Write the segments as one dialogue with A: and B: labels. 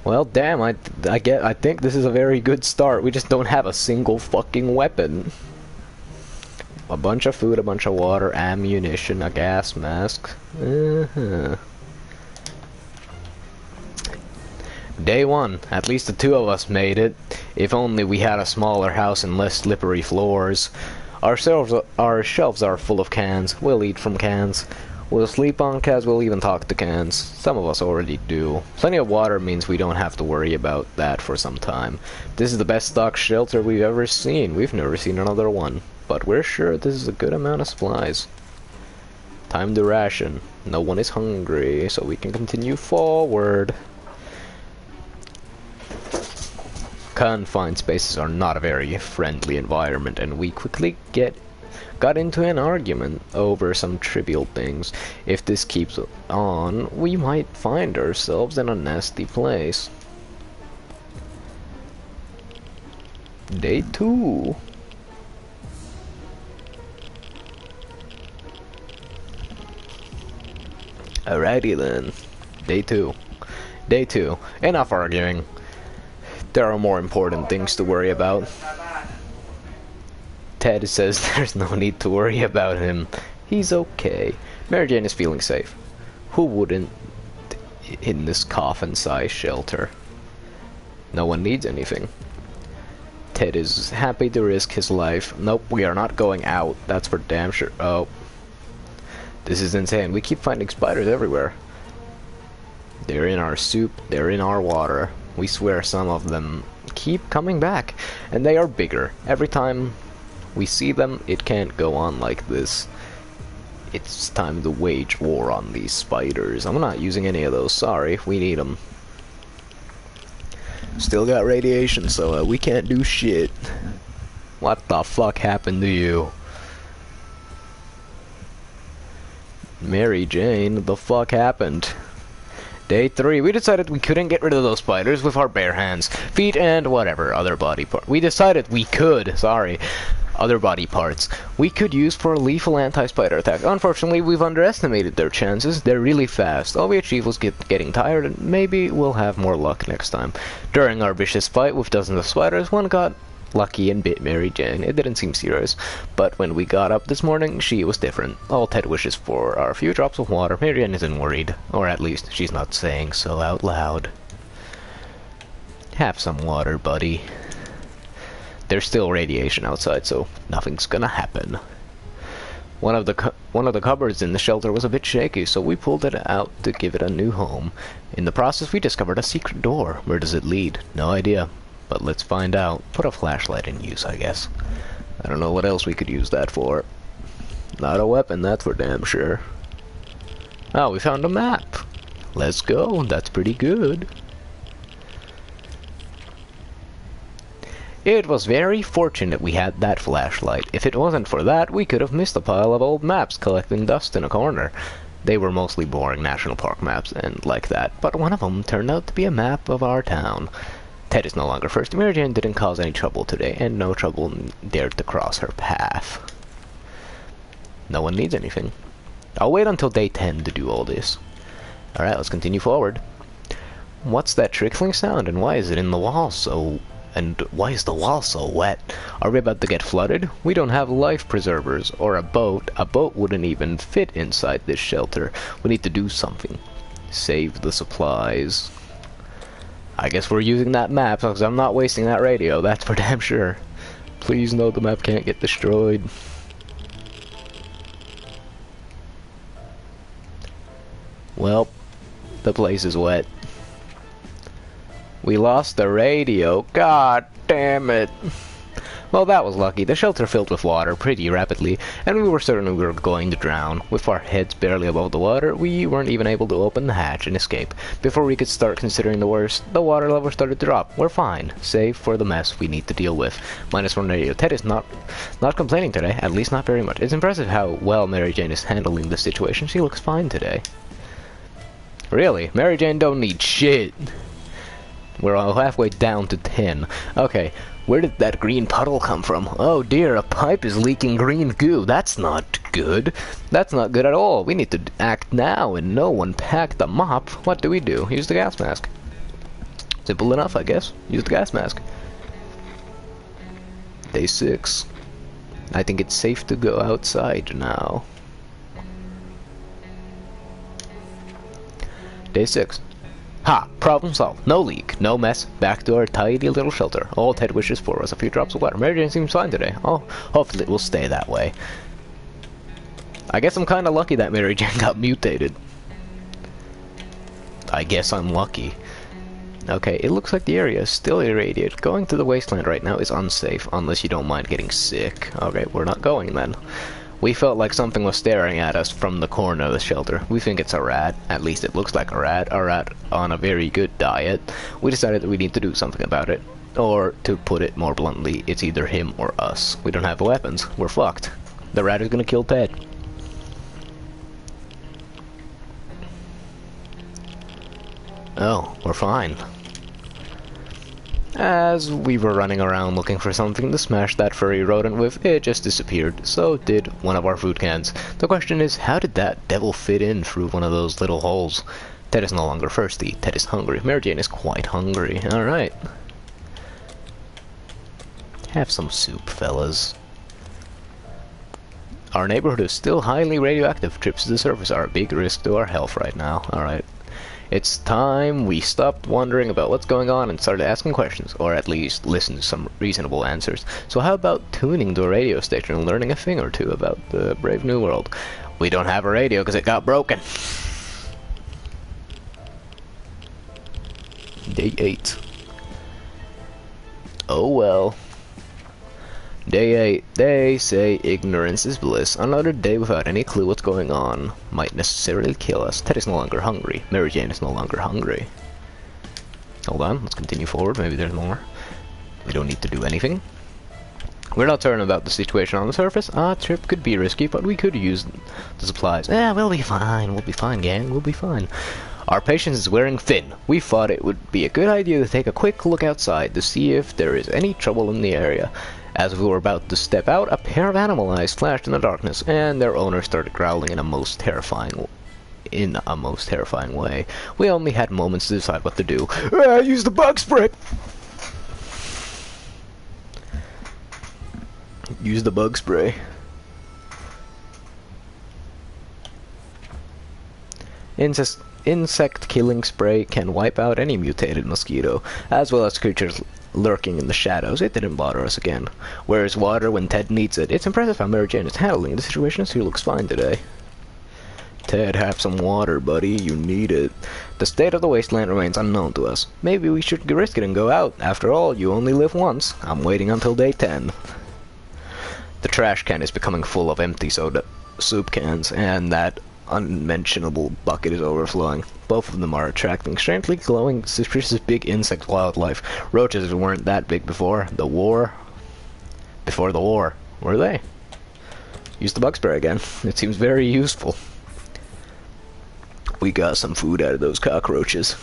A: Well, damn, I think this is a very good start. We just don't have a single fucking weapon. A bunch of food, a bunch of water, ammunition, a gas mask. Day one. At least the two of us made it. If only we had a smaller house and less slippery floors. Our shelves are full of cans. We'll eat from cans. We'll sleep on cans, we'll even talk to cans. Some of us already do. Plenty of water means we don't have to worry about that for some time. This is the best stocked shelter we've ever seen. We've never seen another one. But we're sure this is a good amount of supplies. Time to ration. No one is hungry, so we can continue forward. Confined spaces are not a very friendly environment, and we quickly got into an argument over some trivial things. If this keeps on, we might find ourselves in a nasty place. Day 2. Alrighty then. Day 2. Day 2. Enough arguing. There are more important things to worry about. Ted says there's no need to worry about him. He's okay. Mary Jane is feeling safe. Who wouldn't in this coffin-sized shelter? No one needs anything. Ted is happy to risk his life. Nope, we are not going out. That's for damn sure. Oh. This is insane. We keep finding spiders everywhere. They're in our soup. They're in our water. We swear some of them keep coming back. And they are bigger. Every time we see them, it can't go on like this. It's time to wage war on these spiders. I'm not using any of those, sorry. We need them. Still got radiation, so we can't do shit. What the fuck happened to you? Mary Jane, the fuck happened? Day 3, we decided we couldn't get rid of those spiders with our bare hands, feet, and whatever other body part. We decided we could, other body parts we could use for a lethal anti-spider attack. Unfortunately, we've underestimated their chances. They're really fast. All we achieved was getting tired, and maybe we'll have more luck next time. During our vicious fight with dozens of spiders, one got lucky and bit Mary Jane. It didn't seem serious, but when we got up this morning, she was different. All Ted wishes for are a few drops of water. Mary Jane isn't worried, or at least she's not saying so out loud. Have some water, buddy. There's still radiation outside, so nothing's gonna happen. One of the cupboards in the shelter was a bit shaky, so we pulled it out to give it a new home. In the process, we discovered a secret door. Where does it lead? No idea. But let's find out. Put a flashlight in use, I guess. I don't know what else we could use that for. Not a weapon, that's for damn sure. Oh, we found a map. Let's go. That's pretty good. It was very fortunate we had that flashlight. If it wasn't for that, we could have missed a pile of old maps collecting dust in a corner. They were mostly boring national park maps and like that, but one of them turned out to be a map of our town. Ted is no longer first. Mary Jane didn't cause any trouble today, and no trouble dared to cross her path. No one needs anything. I'll wait until day 10 to do all this. Alright, let's continue forward. What's that trickling sound, and why is it in the wall so... And why is the wall so wet? Are we about to get flooded? We don't have life preservers, or a boat. A boat wouldn't even fit inside this shelter. We need to do something. Save the supplies. I guess we're using that map, because I'm not wasting that radio, that's for damn sure. Please know the map can't get destroyed. Well, the place is wet. We lost the radio. God damn it. Well, that was lucky. The shelter filled with water pretty rapidly, and we were certain we were going to drown. With our heads barely above the water, we weren't even able to open the hatch and escape. Before we could start considering the worst, the water level started to drop. We're fine, save for the mess we need to deal with. -1 radio. Ted is not complaining today, at least not very much. It's impressive how well Mary Jane is handling the situation. She looks fine today. Really? Mary Jane don't need shit. We're all halfway down to 10. Okay, Where did that green puddle come from? Oh dear, a pipe is leaking green goo. That's not good. That's not good at all. We need to act now, and no one packed the mop. What do? Use the gas mask. Simple enough, I guess. Use the gas mask. Day 6. I think it's safe to go outside now. Day 6. Ha! Problem solved. No leak, no mess. Back to our tidy little shelter. All Ted wishes for was a few drops of water. Mary Jane seems fine today. Oh, hopefully it will stay that way. I guess I'm kinda lucky that Mary Jane got mutated. I guess I'm lucky. Okay, it looks like the area is still irradiated. Going to the wasteland right now is unsafe, unless you don't mind getting sick. Okay, we're not going then. We felt like something was staring at us from the corner of the shelter. We think it's a rat. At least it looks like a rat on a very good diet. We decided that we need to do something about it. Or, to put it more bluntly, it's either him or us. We don't have weapons. We're fucked. The rat is gonna kill Ted. Oh, we're fine. As we were running around looking for something to smash that furry rodent with, it just disappeared. So did one of our food cans. The question is, how did that devil fit in through one of those little holes? Ted is no longer thirsty. Ted is hungry. Mary Jane is quite hungry. Alright. Have some soup, fellas. Our neighborhood is still highly radioactive. Trips to the surface are a big risk to our health right now. Alright. It's time we stopped wondering about what's going on and started asking questions, or at least listen to some reasonable answers. So how about tuning to a radio station and learning a thing or two about the brave new world? We don't have a radio because it got broken. Day 8. Oh well. Day 8. They say ignorance is bliss. Another day without any clue what's going on might necessarily kill us. Ted is no longer hungry. Mary Jane is no longer hungry. Hold on, let's continue forward. Maybe there's more. We don't need to do anything. We're not certain about the situation on the surface. Our trip could be risky, but we could use the supplies. We'll be fine. We'll be fine, gang. We'll be fine. Our patience is wearing thin. We thought it would be a good idea to take a quick look outside to see if there is any trouble in the area. As we were about to step out, a pair of animal eyes flashed in the darkness, and their owner started growling in a most terrifying way. We only had moments to decide what to do. Use the bug spray! Use the bug spray. Insect killing spray can wipe out any mutated mosquito, as well as creatures lurking in the shadows. It didn't bother us again. Where's water when Ted needs it? It's impressive how Mary Jane is handling the situation. She looks fine today. Ted, have some water, buddy. You need it. The state of the wasteland remains unknown to us. Maybe we should risk it and go out. After all, you only live once. I'm waiting until day 10. The trash can is becoming full of empty soda soup cans, and that unmentionable bucket is overflowing. Both of them are attracting strangely glowing, suspicious big insect wildlife. Roaches weren't that big before the war. Before the war, were they? Use the bug spray again. It seems very useful. We got some food out of those cockroaches.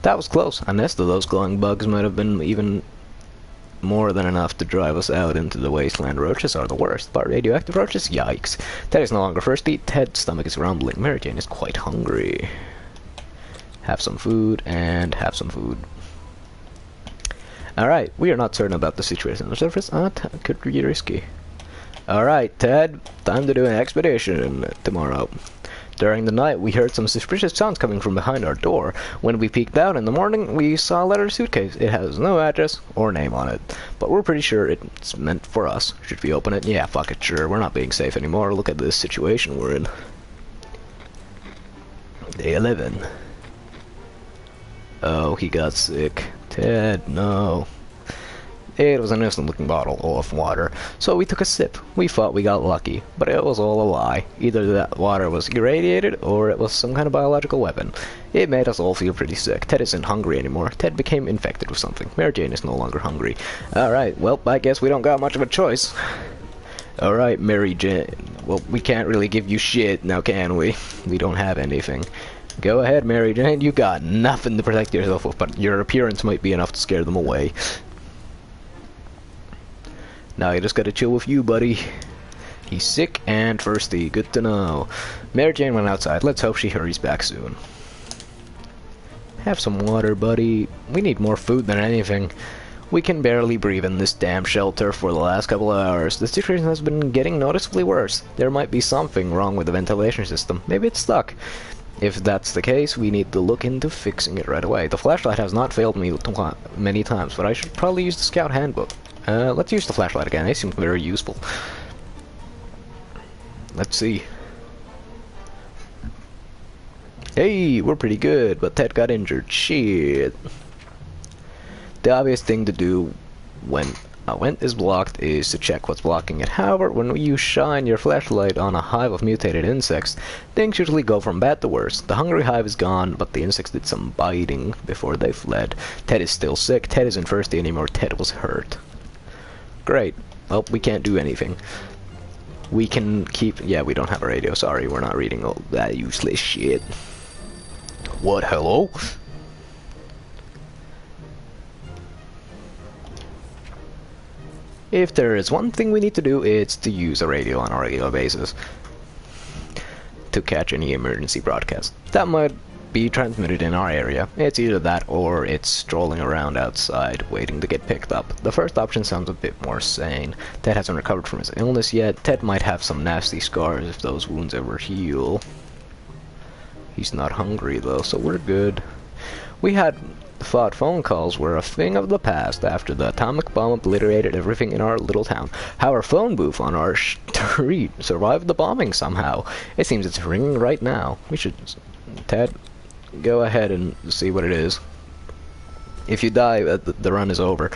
A: That was close. A nest of those glowing bugs might have been even more than enough to drive us out into the wasteland. Roaches are the worst, but radioactive roaches? Yikes. Ted is no longer thirsty. Ted's stomach is rumbling. Mary Jane is quite hungry. Have some food, and have some food. Alright, we are not certain about the situation on the surface. Could be risky. Alright, Ted, time to do an expedition tomorrow. During the night, we heard some suspicious sounds coming from behind our door. When we peeked out in the morning, we saw a leather suitcase. It has no address or name on it, but we're pretty sure it's meant for us. Should we open it? Yeah, fuck it, sure. We're not being safe anymore. Look at this situation we're in. Day 11. Oh, he got sick. Ted, no. It was an innocent-looking bottle of water, so we took a sip. We thought we got lucky, but it was all a lie. Either that water was irradiated, or it was some kind of biological weapon. It made us all feel pretty sick. Ted isn't hungry anymore. Ted became infected with something. Mary Jane is no longer hungry. Alright, well, I guess we don't got much of a choice. Alright, Mary Jane. Well, we can't really give you shit now, can we? We don't have anything. Go ahead, Mary Jane. You got nothing to protect yourself with, but your appearance might be enough to scare them away. Now you just gotta chill with you, buddy. He's sick and thirsty. Good to know. Mary Jane went outside. Let's hope she hurries back soon. Have some water, buddy. We need more food than anything. We can barely breathe in this damn shelter for the last couple of hours. The situation has been getting noticeably worse. There might be something wrong with the ventilation system. Maybe it's stuck. If that's the case, we need to look into fixing it right away. The flashlight has not failed me many times, but I should probably use the Scout Handbook. Let's use the flashlight again. They seem very useful. Let's see. Hey, we're pretty good, but Ted got injured. Shit. The obvious thing to do when a vent is blocked is to check what's blocking it. However, when you shine your flashlight on a hive of mutated insects, things usually go from bad to worse. The hungry hive is gone, but the insects did some biting before they fled. Ted is still sick. Ted isn't thirsty anymore. Ted was hurt. Great. Well, we can't do anything. We can keep... Yeah, we don't have a radio. Sorry, we're not reading all that useless shit. What? Hello? If there is one thing we need to do, it's to use a radio on a regular basis to catch any emergency broadcast that might be transmitted in our area. It's either that or it's strolling around outside waiting to get picked up. The first option sounds a bit more sane. Ted hasn't recovered from his illness yet. Ted might have some nasty scars if those wounds ever heal. He's not hungry though, so we're good. We had thought phone calls were a thing of the past after the atomic bomb obliterated everything in our little town. Our phone booth on our street survived the bombing somehow. It seems it's ringing right now. We should... Ted, go ahead and see what it is. If you die, the run is over.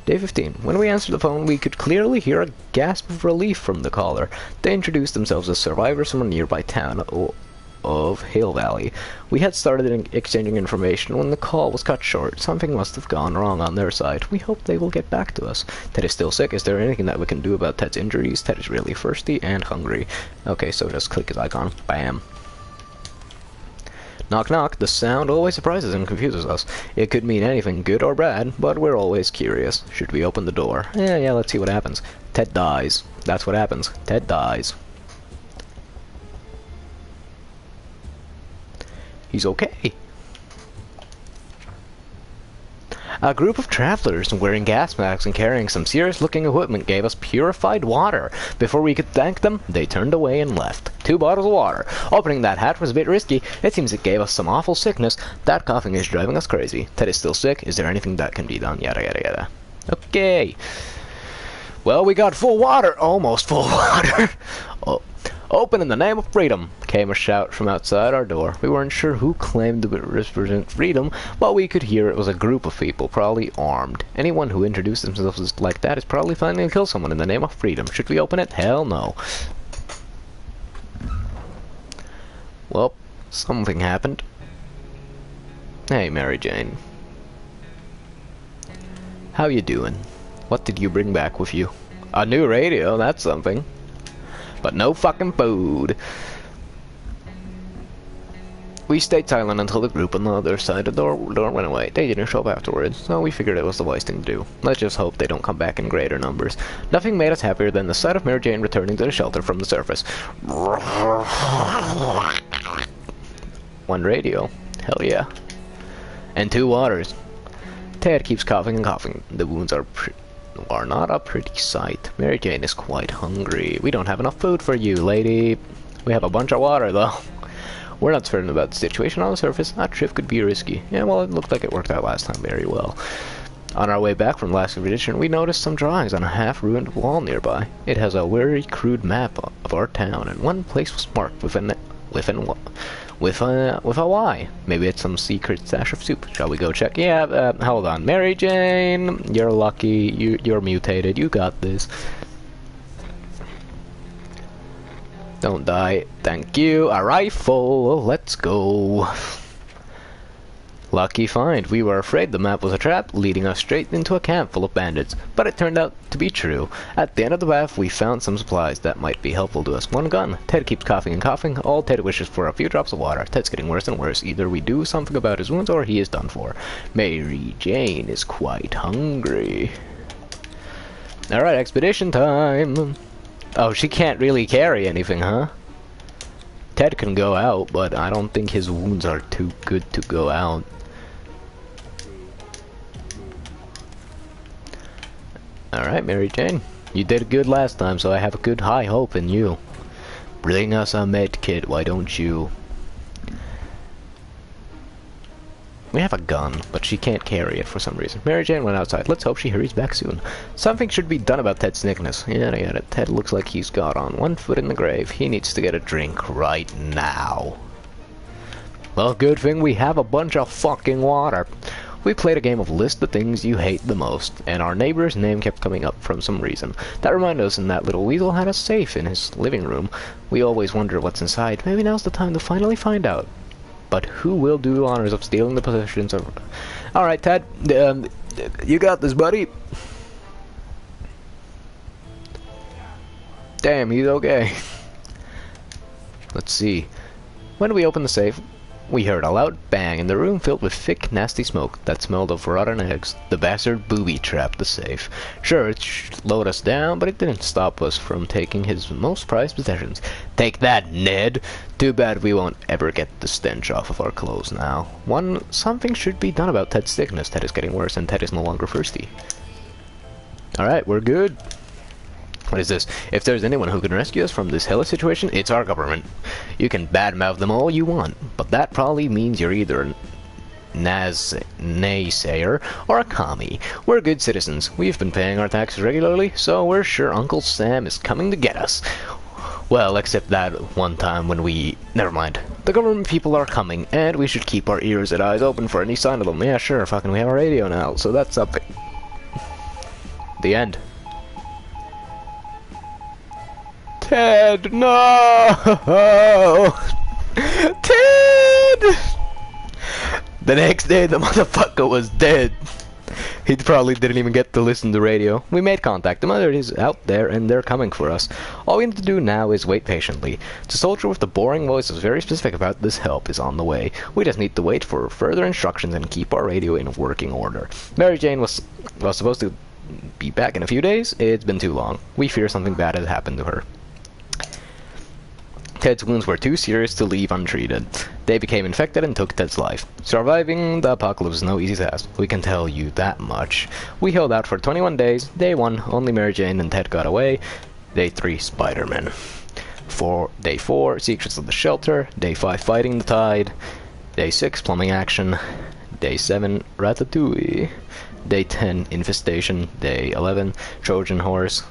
A: Day 15. When we answered the phone, we could clearly hear a gasp of relief from the caller. They introduced themselves as survivors from a nearby town of Hill Valley. We had started exchanging information when the call was cut short. Something must have gone wrong on their side. We hope they will get back to us. Ted is still sick. Is there anything that we can do about Ted's injuries? Ted is really thirsty and hungry. Okay, so just click his icon. Bam. Knock knock. The sound always surprises and confuses us. It could mean anything, good or bad, but we're always curious. Should we open the door? Yeah, let's see what happens. Ted dies. That's what happens. Ted dies. He's okay. A group of travelers wearing gas masks and carrying some serious-looking equipment gave us purified water. Before we could thank them, they turned away and left. 2 bottles of water. Opening that hatch was a bit risky. It seems it gave us some awful sickness. That coughing is driving us crazy. Ted is still sick. Is there anything that can be done? Yada yada yada. Okay. Well, we got full water. Almost full water. Oh. Open in the name of freedom, came a shout from outside our door. We weren't sure who claimed to represent freedom, but we could hear it was a group of people, probably armed. Anyone who introduced themselves like that is probably planning to kill someone in the name of freedom. Should we open it? Hell no. Well, something happened. Hey, Mary Jane. How you doing? What did you bring back with you? A new radio, that's something. But no fucking food. We stayed silent until the group on the other side of the door went away. They didn't show up afterwards, so we figured it was the wise thing to do. Let's just hope they don't come back in greater numbers. Nothing made us happier than the sight of Mary Jane returning to the shelter from the surface. 1 radio. Hell yeah. And 2 waters. Ted keeps coughing and coughing. The wounds are not a pretty sight. Mary Jane is quite hungry. We don't have enough food for you, lady. We have a bunch of water, though. We're not certain about the situation on the surface. That trip could be risky. Yeah, well, it looked like it worked out last time very well. On our way back from last expedition, we noticed some drawings on a half-ruined wall nearby. It has a very crude map of our town, and one place was marked with a Y. Maybe it's some secret stash of soup. Shall we go check? Yeah, hold on. Mary Jane, you're lucky. You're mutated. You got this. Don't die. Thank you. A rifle. Let's go. Lucky find. We were afraid the map was a trap, leading us straight into a camp full of bandits. But it turned out to be true. At the end of the path, we found some supplies that might be helpful to us. One gun. Ted keeps coughing and coughing. All Ted wishes for a few drops of water. Ted's getting worse and worse. Either we do something about his wounds or he is done for. Mary Jane is quite hungry. Alright, expedition time. Oh, she can't really carry anything, huh? Ted can go out, but I don't think his wounds are too good to go out. Alright, Mary Jane. You did good last time, so I have a good high hope in you. Bring us a med kit, why don't you? We have a gun, but she can't carry it for some reason. Mary Jane went outside. Let's hope she hurries back soon. Something should be done about Ted's sickness. Yada yada. Ted looks like he's got on one foot in the grave. He needs to get a drink right now. Well, good thing we have a bunch of fucking water. We played a game of list the things you hate the most, and our neighbor's name kept coming up for some reason. That reminded us that little weasel had a safe in his living room. We always wonder what's inside. Maybe now's the time to finally find out. But who will do the honors of stealing the possessions of... Alright, Ted. You got this, buddy. Damn, he's okay. Let's see. When we opened the safe, we heard a loud bang in the room filled with thick, nasty smoke that smelled of rotten eggs. The bastard booby-trapped the safe. Sure, it slowed us down, but it didn't stop us from taking his most prized possessions. Take that, Ned! Too bad we won't ever get the stench off of our clothes now. Something should be done about Ted's sickness. Ted is getting worse, and Ted is no longer thirsty. Alright, we're good. What is this? If there's anyone who can rescue us from this hellish situation, it's our government. You can badmouth them all you want, but that probably means you're either a naysayer or a commie. We're good citizens. We've been paying our taxes regularly, so we're sure Uncle Sam is coming to get us. Well, except that one time when we... Never mind. The government people are coming, and we should keep our ears and eyes open for any sign of them. Yeah, sure, fucking we have a radio now, so that's something. The end. Ted, no! Ted! The next day, the motherfucker was dead. He probably didn't even get to listen to the radio. We made contact. The mother is out there, and they're coming for us. All we need to do now is wait patiently. The soldier with the boring voice was very specific about this help is on the way. We just need to wait for further instructions and keep our radio in working order. Mary Jane was supposed to be back in a few days. It's been too long. We fear something bad has happened to her. Ted's wounds were too serious to leave untreated. They became infected and took Ted's life. Surviving the apocalypse is no easy task. We can tell you that much. We held out for 21 days. Day 1, only Mary Jane and Ted got away. Day 3, Spider-Man. Day 4, Secrets of the Shelter. Day 5, Fighting the Tide. Day 6, Plumbing Action. Day 7, Ratatouille. Day 10, Infestation. Day 11, Trojan Horse.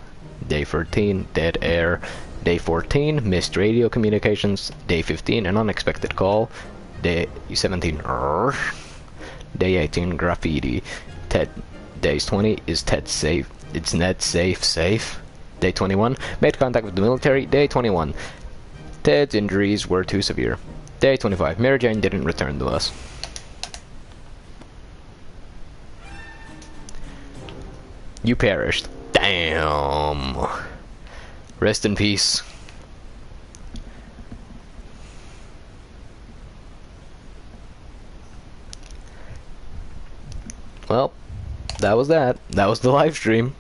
A: Day 13, Dead Air. Day 14, missed radio communications. Day 15, an unexpected call. Day 17, Day 18, graffiti. Days 20, is Ted safe? It's Ned safe? Day 21, made contact with the military. Day 21, Ted's injuries were too severe. Day 25, Mary Jane didn't return to us. You perished. Damn. Rest in peace. Well, that was that. That was the live stream.